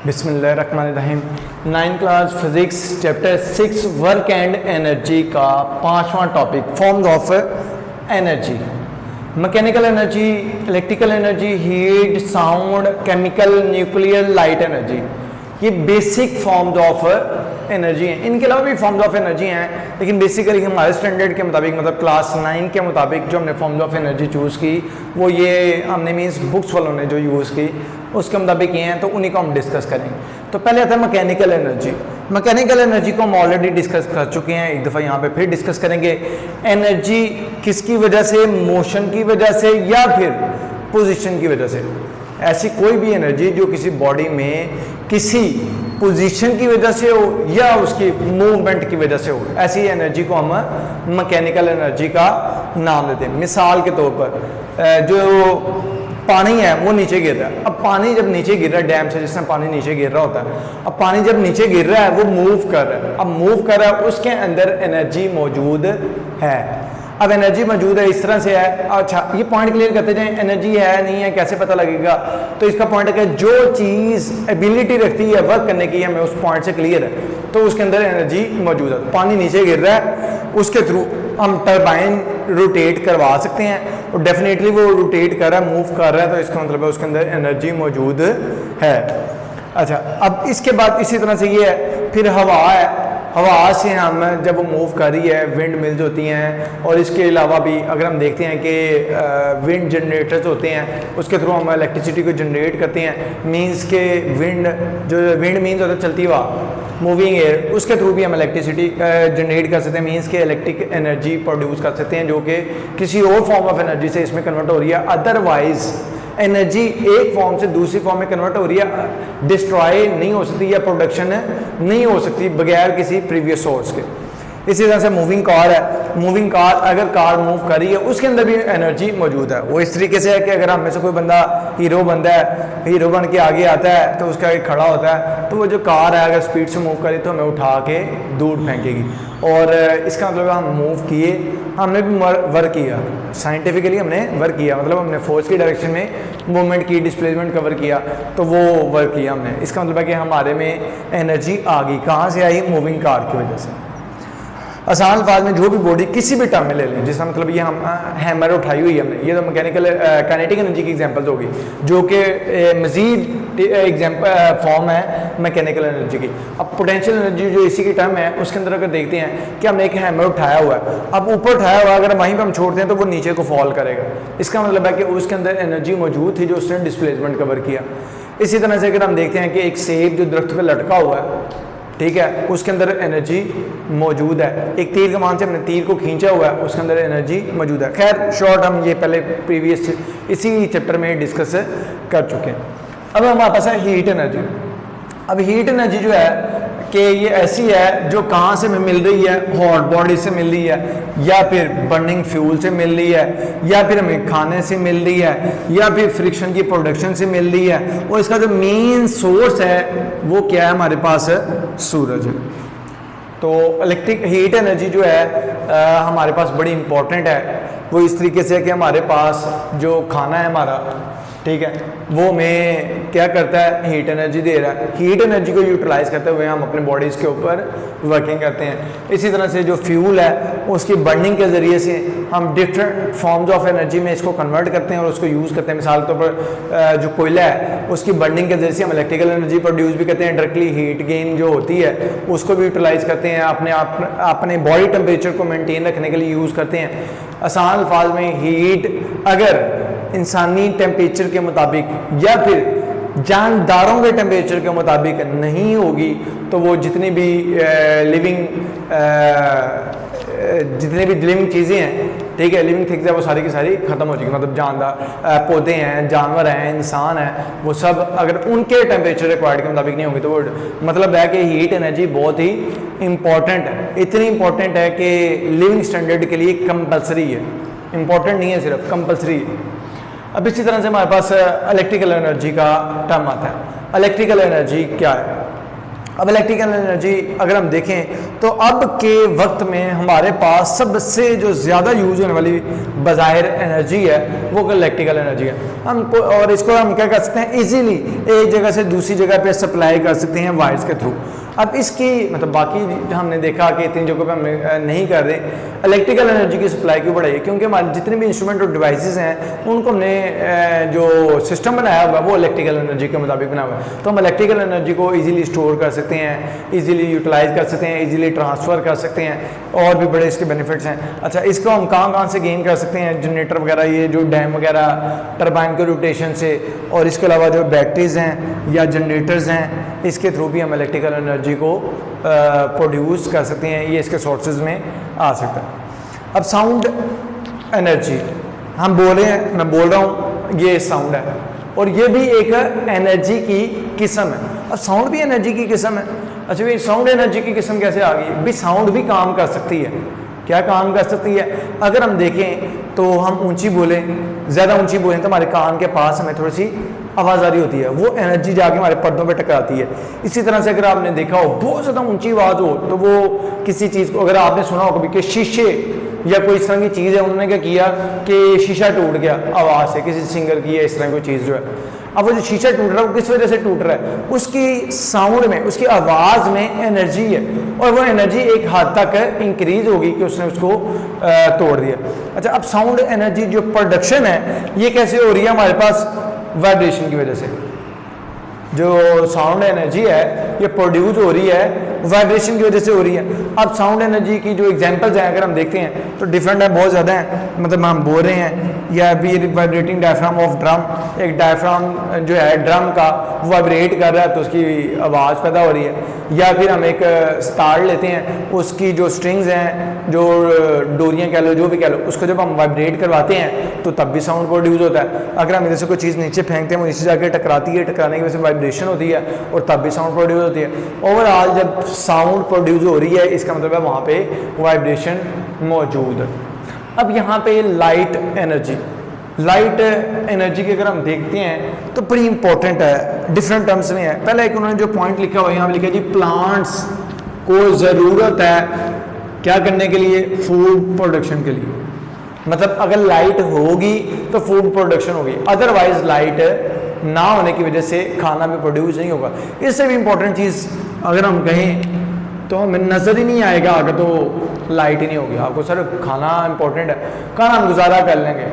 बिस्मिल्लाहिर्रहमानिर्रहीम। 9th class physics chapter 6 work and energy का 5वां topic forms of energy. Mechanical energy, electrical energy, heat, sound, chemical, nuclear, light energy, ये basic forms of energy हैं। इनके अलावा भी forms of energy हैं, लेकिन बेसिकली हमारे स्टैंडर्ड के मुताबिक, मतलब क्लास 9 के मुताबिक जो हमने फॉर्म्स ऑफ एनर्जी चूज़ की वो ये हमने मीन्स बुक्स वालों ने जो यूज़ की उसके मुताबिक ये हैं, तो उन्हीं को हम डिस्कस करेंगे। तो पहले आता है मैकेनिकल एनर्जी। मैकेनिकल एनर्जी को हम ऑलरेडी डिस्कस कर चुके हैं, एक दफ़ा यहाँ पे फिर डिस्कस करेंगे। एनर्जी किसकी वजह से, मोशन की वजह से या फिर पोजीशन की वजह से। ऐसी कोई भी एनर्जी जो किसी बॉडी में किसी पोजीशन की वजह से हो या उसकी मूवमेंट की वजह से हो, ऐसी एनर्जी को हम मैकेनिकल एनर्जी का नाम देते हैं। मिसाल के तौर पर जो पानी है वो नीचे गिर रहा है। अब पानी जब नीचे गिर रहा है डैम से, जिसमें पानी नीचे गिर रहा होता है, अब पानी जब नीचे गिर रहा है वो मूव कर रहा है। अब मूव कर रहा है, उसके अंदर एनर्जी मौजूद है। अब एनर्जी मौजूद है इस तरह से है। अच्छा, ये पॉइंट क्लियर करते जाएं, एनर्जी है नहीं है कैसे पता लगेगा। तो इसका पॉइंट है कि जो चीज़ एबिलिटी रखती है वर्क करने की, हमें उस पॉइंट से क्लियर है, तो उसके अंदर एनर्जी मौजूद है। पानी नीचे गिर रहा है, उसके थ्रू हम टरबाइन रोटेट करवा सकते हैं और डेफिनेटली वो रोटेट कर रहा है, मूव कर रहा है, तो इसका मतलब है उसके अंदर एनर्जी मौजूद है। अच्छा, अब इसके बाद इसी तरह से ये है, फिर हवा है। हवा से हम जब वो मूव कर रही है, विंड मिल्स होती हैं, और इसके अलावा भी अगर हम देखते हैं कि विंड जनरेटर्स होते हैं, उसके थ्रू हम इलेक्ट्रिसिटी को जनरेट करते हैं। मींस के विंड, जो विंड मीन्स होता है चलती हुआ, मूविंग एयर, उसके थ्रू भी हम इलेक्ट्रिसिटी जनरेट कर सकते हैं। मींस के इलेक्ट्रिक एनर्जी प्रोड्यूस कर सकते हैं, जो कि किसी और फॉर्म ऑफ एनर्जी से इसमें कन्वर्ट हो रही है। अदरवाइज एनर्जी एक फॉर्म से दूसरी फॉर्म में कन्वर्ट हो रही है, डिस्ट्रॉय नहीं हो सकती या प्रोडक्शन नहीं हो सकती बगैर किसी प्रीवियस सोर्स के। इसी तरह से मूविंग कार है। मूविंग कार, अगर कार मूव कर रही है उसके अंदर भी एनर्जी मौजूद है। वो इस तरीके से है कि अगर हम में से कोई बंदा हीरो बनता है, हीरो बन के आगे आता है, तो उसका एक खड़ा होता है, तो वो जो कार है अगर स्पीड से मूव करे तो हमें उठा के दूर फेंकेगी। और इसका मतलब हम मूव किए, हमने भी वर्क किया, साइंटिफिकली हमने वर्क किया, मतलब हमने फोर्स की डायरेक्शन में मूवमेंट की, डिस्प्लेसमेंट कवर किया, तो वो वर्क किया हमने। इसका मतलब है कि हमारे में एनर्जी आ गई। कहाँ से आई? मूविंग कार की वजह से। आसान अल्फाज में जो भी बॉडी किसी भी टर्म में ले लें, जिसका मतलब ये हम हैमर उठाई हुई है हमने, ये तो मैकेनिकल काइनेटिक एनर्जी की एग्जांपल्स होगी, जो कि मज़ीद एग्जांपल फॉर्म है मैकेनिकल एनर्जी की। अब पोटेंशियल एनर्जी जो इसी की टर्म है, उसके अंदर अगर देखते हैं कि हमने एक हैमर उठाया हुआ है, अब ऊपर उठाया हुआ है, अगर वहीं पर हम छोड़ते हैं तो वो नीचे को फॉल करेगा। इसका मतलब है कि उसके अंदर एनर्जी मौजूद थी जो उसने डिस्प्लेसमेंट कवर किया। इसी तरह से अगर हम देखते हैं कि एक सेब जो दरख्त पर लटका हुआ है, ठीक है, उसके अंदर एनर्जी मौजूद है। एक तीर कमान से हमने तीर को खींचा हुआ है, उसके अंदर एनर्जी मौजूद है। खैर शॉर्ट हम ये पहले प्रीवियस इसी चैप्टर में डिस्कस कर चुके हैं। अब हमारे पास है हीट एनर्जी। अब हीट एनर्जी जो है कि ये ऐसी है जो कहाँ से हमें मिल रही है, हॉट बॉडी से मिल रही है, या फिर बर्निंग फ्यूल से मिल रही है, या फिर हमें खाने से मिल रही है, या फिर फ्रिक्शन की प्रोडक्शन से मिल रही है। और इसका जो मेन सोर्स है वो क्या है? हमारे पास सूरज है। तो इलेक्ट्रिक हीट एनर्जी जो है हमारे पास बड़ी इंपॉर्टेंट है। वो इस तरीके से है कि हमारे पास जो खाना है हमारा, ठीक है, वो हमें क्या करता है? हीट एनर्जी दे रहा है। हीट एनर्जी को यूटिलाइज करते हुए हम अपने बॉडीज़ के ऊपर वर्किंग करते हैं। इसी तरह से जो फ्यूल है उसकी बर्निंग के ज़रिए से हम डिफरेंट फॉर्म्स ऑफ एनर्जी में इसको कन्वर्ट करते हैं और उसको यूज़ करते हैं। मिसाल के तौर पर जो कोयला है उसकी बर्निंग के ज़रिए से हम इलेक्ट्रिकल एनर्जी प्रोड्यूस भी करते हैं। डायरेक्टली हीट गेन जो होती है उसको भी यूटिलाइज करते हैं, अपने बॉडी टेम्परेचर को मेनटेन रखने के लिए यूज़ करते हैं। आसान अल्फाज में हीट अगर इंसानी टेम्परेचर के मुताबिक या फिर जानदारों के टेम्परेचर के मुताबिक नहीं होगी, तो वो जितनी भी लिविंग चीज़ें हैं, ठीक है, लिविंग थिंग्स है, वो सारी की सारी ख़त्म हो जाएगी। मतलब जानदार पौधे हैं, जानवर हैं, इंसान हैं, वो सब अगर उनके टेम्परेचर रिक्वायर्ड के मुताबिक नहीं होंगे तो वो मतलब है कि हीट एनर्जी बहुत ही इंपॉर्टेंट है। इतनी इंपॉर्टेंट है कि लिविंग स्टैंडर्ड के लिए कंपलसरी है। इंपॉर्टेंट नहीं है, सिर्फ कंपलसरी है। अब इसी तरह से हमारे पास इलेक्ट्रिकल एनर्जी का टर्म आता है। इलेक्ट्रिकल एनर्जी क्या है? अब इलेक्ट्रिकल एनर्जी अगर हम देखें तो अब के वक्त में हमारे पास सबसे जो ज़्यादा यूज होने वाली बज़ाहिर एनर्जी है वो इलेक्ट्रिकल एनर्जी है। हम और इसको हम क्या कर सकते हैं, इजीली एक जगह से दूसरी जगह पे सप्लाई कर सकते हैं वायर्स के थ्रू। अब इसकी मतलब बाकी हमने देखा कि इतनी जगहों पे हम नहीं कर रहे, इलेक्ट्रिकल एनर्जी की सप्लाई क्यों बढ़ाई, क्योंकि हमारे जितने भी इंस्ट्रूमेंट और डिवाइसेस हैं उनको हमने जो सिस्टम बनाया हुआ वो इलेक्ट्रिकल एनर्जी के मुताबिक बना हुआ है। तो हम इलेक्ट्रिकल एनर्जी को इजीली स्टोर कर सकते हैं, इजीली यूटिलाइज कर सकते हैं, इजीली ट्रांसफ़र कर सकते हैं, और भी बड़े इसके बेनिफिट्स हैं। अच्छा, इसको हम कहाँ से गेन कर सकते हैं, जनरेटर वगैरह, ये जो डैम वगैरह, टरबाइन के रोटेशन से, और इसके अलावा जो बैटरीज हैं या जनरेटर्स हैं, इसके थ्रू भी हम इलेक्ट्रिकल एनर्जी को प्रोड्यूस कर सकते हैं। ये इसके सोर्सेज में आ सकता है। अब साउंड एनर्जी हम बोल रहे हैं, मैं बोल रहा हूँ, ये साउंड है और ये भी एक एनर्जी की किस्म है। अब साउंड भी एनर्जी की किस्म है। अच्छा भाई, साउंड एनर्जी की किस्म कैसे आ गई भी? साउंड भी काम कर सकती है। क्या काम कर सकती है? अगर हम देखें तो हम ऊंची बोलें, ज़्यादा ऊंची बोलें तो हमारे कान के पास हमें थोड़ी सी आवाज़ आ रही होती है, वो एनर्जी जाके हमारे पर्दों पे टकराती है। इसी तरह से अगर आपने देखा हो बहुत ज़्यादा ऊंची आवाज़ हो तो वो किसी चीज़ को, अगर आपने सुना हो कभी कि शीशे या कोई इस तरह की चीज़ है, उन्होंने क्या किया कि शीशा टूट गया आवाज़ से, किसी सिंगर की है इस तरह कोई चीज़ जो है। अब वो जो शीशा टूट रहा है वो किस वजह से टूट रहा है? उसकी साउंड में, उसकी आवाज़ में एनर्जी है, और वो एनर्जी एक हद तक इंक्रीज होगी कि उसने उसको तोड़ दिया। अच्छा, अब साउंड एनर्जी जो प्रोडक्शन है ये कैसे हो रही है? हमारे पास वाइब्रेशन की वजह से जो साउंड एनर्जी है ये प्रोड्यूस हो रही है, वाइब्रेशन की वजह से हो रही है। अब साउंड एनर्जी की जो एग्जांपल्स हैं अगर हम देखते हैं तो डिफरेंट है, बहुत ज़्यादा हैं। मतलब हम बोल रहे हैं या भी वाइब्रेटिंग डायफ्राम ऑफ ड्रम, एक डायफ्राम जो है ड्रम का वाइब्रेट कर रहा है तो उसकी आवाज़ पैदा हो रही है। या फिर हम एक स्टार लेते हैं, उसकी जो स्ट्रिंग्स हैं, जो डोरियाँ कह लो, जो भी कह लो, उसको जब हम वाइब्रेट करवाते हैं तो तब भी साउंड प्रोड्यूस होता है। अगर हम इधर से कोई चीज़ नीचे फेंकते हैं वो नीचे जाकर टकराती है, टकराने की वजह से वाइब्रेशन होती है और तब भी साउंड प्रोड्यूस होती है। ओवरऑल जब साउंड प्रोड्यूस हो रही है इसका मतलब है वहाँ पे वाइब्रेशन मौजूद है। अब यहाँ पे लाइट एनर्जी, लाइट एनर्जी की अगर हम देखते हैं तो बड़ी इंपॉर्टेंट है, डिफरेंट टर्म्स में है। पहले एक उन्होंने जो पॉइंट लिखा हुआ है यहाँ पे लिखा है जी, प्लांट्स को ज़रूरत है क्या करने के लिए? फूड प्रोडक्शन के लिए। मतलब अगर लाइट होगी तो फूड प्रोडक्शन होगी, अदरवाइज लाइट ना होने की वजह से खाना भी प्रोड्यूस नहीं होगा। इससे भी इंपॉर्टेंट चीज़ अगर हम कहें तो हमें नज़र ही नहीं आएगा अगर तो लाइट ही नहीं होगी। आपको सर खाना इंपॉर्टेंट है, खाना हम गुजारा कर लेंगे,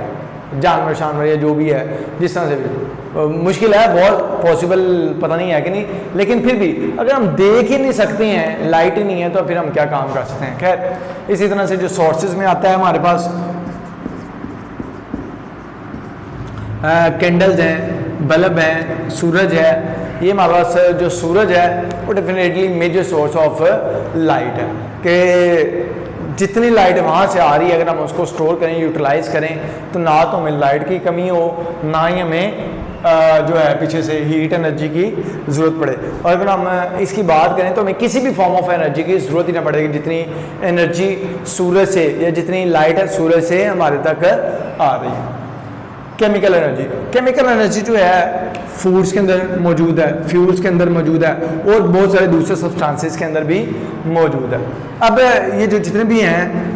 जानवर शानवर या जो भी है जिस तरह से भी मुश्किल है, बहुत पॉसिबल पता नहीं है कि नहीं, लेकिन फिर भी अगर हम देख ही नहीं सकते हैं, लाइट ही नहीं है, तो फिर हम क्या काम कर सकते हैं। खैर, इसी तरह से जो सोर्सेज में आता है हमारे पास कैंडल्स हैं, बल्ब हैं, सूरज है। ये हमारे पास जो सूरज है वो definitely major source of light है कि जितनी लाइट वहाँ से आ रही है अगर हम उसको स्टोर करें, यूटिलाइज करें तो ना तो हमें लाइट की कमी हो, ना ही हमें जो है पीछे से हीट एनर्जी की ज़रूरत पड़े। और अगर हम इसकी बात करें तो हमें किसी भी फॉर्म ऑफ एनर्जी की ज़रूरत ही ना पड़ेगी, जितनी एनर्जी सूरज से या जितनी लाइट है सूरज से हमारे तक आ रही है। केमिकल एनर्जी, केमिकल एनर्जी जो है फूड्स के अंदर मौजूद है, फ्यूल्स के अंदर मौजूद है और बहुत सारे दूसरे सब्सटेंसेस के अंदर भी मौजूद है। अब ये जो जितने भी हैं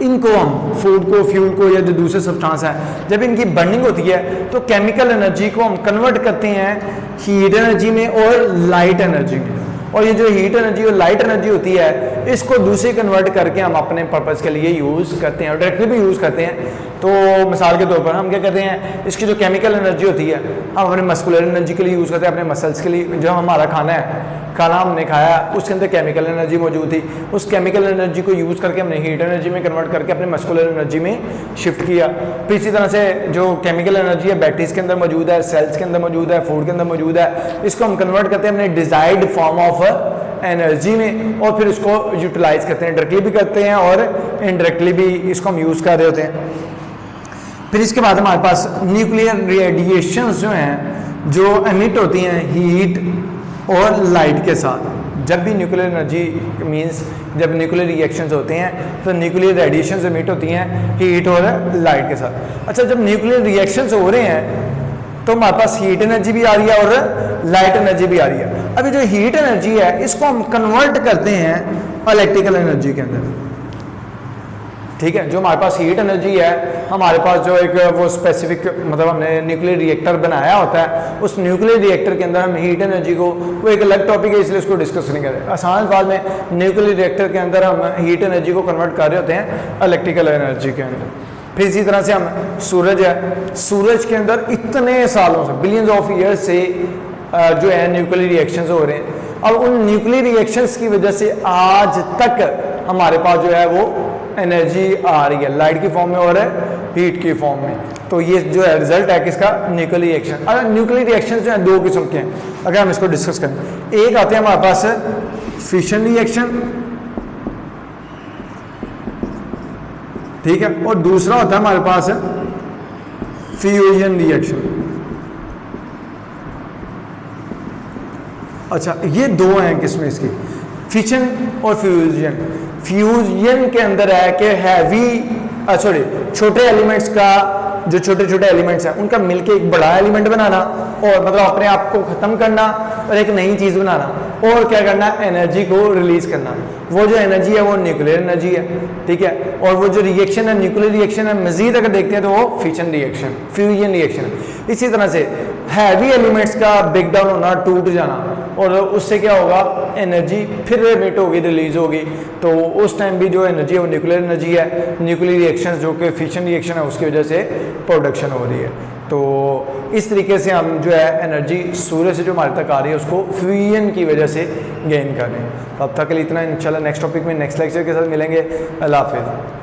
इनको हम फूड को, फ्यूल को या जो दूसरे सब्सटेंस हैं, जब इनकी बर्निंग होती है तो केमिकल एनर्जी को हम कन्वर्ट करते हैं हीट एनर्जी में और लाइट एनर्जी में। और ये जो हीट एनर्जी और लाइट एनर्जी होती है इसको दूसरे कन्वर्ट करके हम अपने पर्पज़ के लिए यूज़ करते हैं और डायरेक्टली भी यूज़ करते हैं। तो मिसाल के तौर पर हम क्या करते हैं, इसकी जो केमिकल एनर्जी होती है हम अपने मस्कुलर एनर्जी के लिए यूज़ करते हैं, अपने मसल्स के लिए। जो हमारा खाना है, खाना हमने खाया उसके अंदर केमिकल एनर्जी मौजूद थी, उस केमिकल एनर्जी को यूज़ करके हमने हीट एनर्जी में कन्वर्ट करके अपने मस्कुलर एनर्जी में शिफ्ट किया। फिर इसी तरह से जो केमिकल एनर्जी है बैटरीज के अंदर मौजूद है, सेल्स के अंदर मौजूद है, फूड के अंदर मौजूद है, इसको हम कन्वर्ट करते हैं अपने डिज़ायर्ड फॉर्म ऑफ एनर्जी में और फिर उसको यूटिलाइज करते हैं, डायरेक्टली भी करते हैं और इनडायरेक्टली भी इसको हम यूज़ कर रहे होते हैं। फिर इसके बाद हमारे पास न्यूक्लियर रेडिएशंस जो हैं जो एमिट होती हैं हीट और लाइट के साथ। जब भी न्यूक्लियर एनर्जी मींस जब न्यूक्लियर रिएक्शंस होते हैं तो न्यूक्लियर रेडिएशंस एमिट होती हैं हीट और लाइट के साथ। अच्छा, जब न्यूक्लियर रिएक्शंस हो रहे हैं तो हमारे पास हीट एनर्जी भी आ रही है और लाइट एनर्जी भी आ रही है। अभी जो हीट एनर्जी है इसको हम कन्वर्ट करते हैं इलेक्ट्रिकल एनर्जी के अंदर, ठीक है। जो हमारे पास हीट एनर्जी है, हमारे पास जो एक वो स्पेसिफिक मतलब हमने न्यूक्लियर रिएक्टर बनाया होता है, उस न्यूक्लियर रिएक्टर के अंदर हम हीट एनर्जी को, वो एक अलग टॉपिक है इसलिए उसको डिस्कस नहीं करें। आसान बात में न्यूक्लियर रिएक्टर के अंदर हम हीट एनर्जी को कन्वर्ट कर रहे होते हैं इलेक्ट्रिकल एनर्जी के अंदर। फिर इसी तरह से हम सूरज है, सूरज के अंदर इतने सालों से, बिलियंस ऑफ ईयर्स से जो है न्यूक्लियर रिएक्शंस हो रहे हैं। अब उन न्यूक्लियर रिएक्शंस की वजह से आज तक हमारे पास जो है वो एनर्जी आ रही है, लाइट की फॉर्म में और हीट की फॉर्म में। तो ये जो है रिजल्ट है किसका, न्यूक्लियर रिएक्शन। अगर न्यूक्लियर रिएक्शन जो है दो किस्म के हैं, अगर हम इसको डिस्कस करें, एक आते हैं हमारे पास फिशन रिएक्शन, ठीक है, और दूसरा होता है हमारे पास फ्यूजन रिएक्शन। अच्छा, ये दो हैं किस्में इसकी, फिशन और फ्यूजन। फ्यूजन के अंदर है कि हैवी सॉरी छोटे एलिमेंट्स का, जो छोटे छोटे एलिमेंट्स हैं उनका मिलके एक बड़ा एलिमेंट बनाना, और मतलब अपने आप को ख़त्म करना और एक नई चीज़ बनाना, और क्या करना, एनर्जी को रिलीज़ करना। वो जो एनर्जी है वो न्यूक्लियर एनर्जी है, ठीक है। और वो जो रिएक्शन है न्यूक्लियर रिएक्शन है, मज़ीद अगर देखते हैं तो वो फिशन रिएक्शन, फ्यूजन रिएक्शन है। इसी तरह से हैवी एलिमेंट्स का ब्रेक डाउन होना, टूट जाना, और उससे क्या होगा, एनर्जी फिर एमिट होगी, रिलीज होगी। तो उस टाइम भी जो एनर्जी है वो न्यूक्लियर एनर्जी है। न्यूक्लियर रिएक्शन जो कि फिशन रिएक्शन है उसकी वजह से प्रोडक्शन हो रही है। तो इस तरीके से हम जो है एनर्जी सूर्य से जो हमारे तक आ रही है उसको फ्यूजन की वजह से गेन कर रहे हैं। तो अब तक के लिए इतना, इंशाल्लाह नेक्स्ट टॉपिक में नेक्स्ट लेक्चर के साथ मिलेंगे। अल्लाह हाफिज़।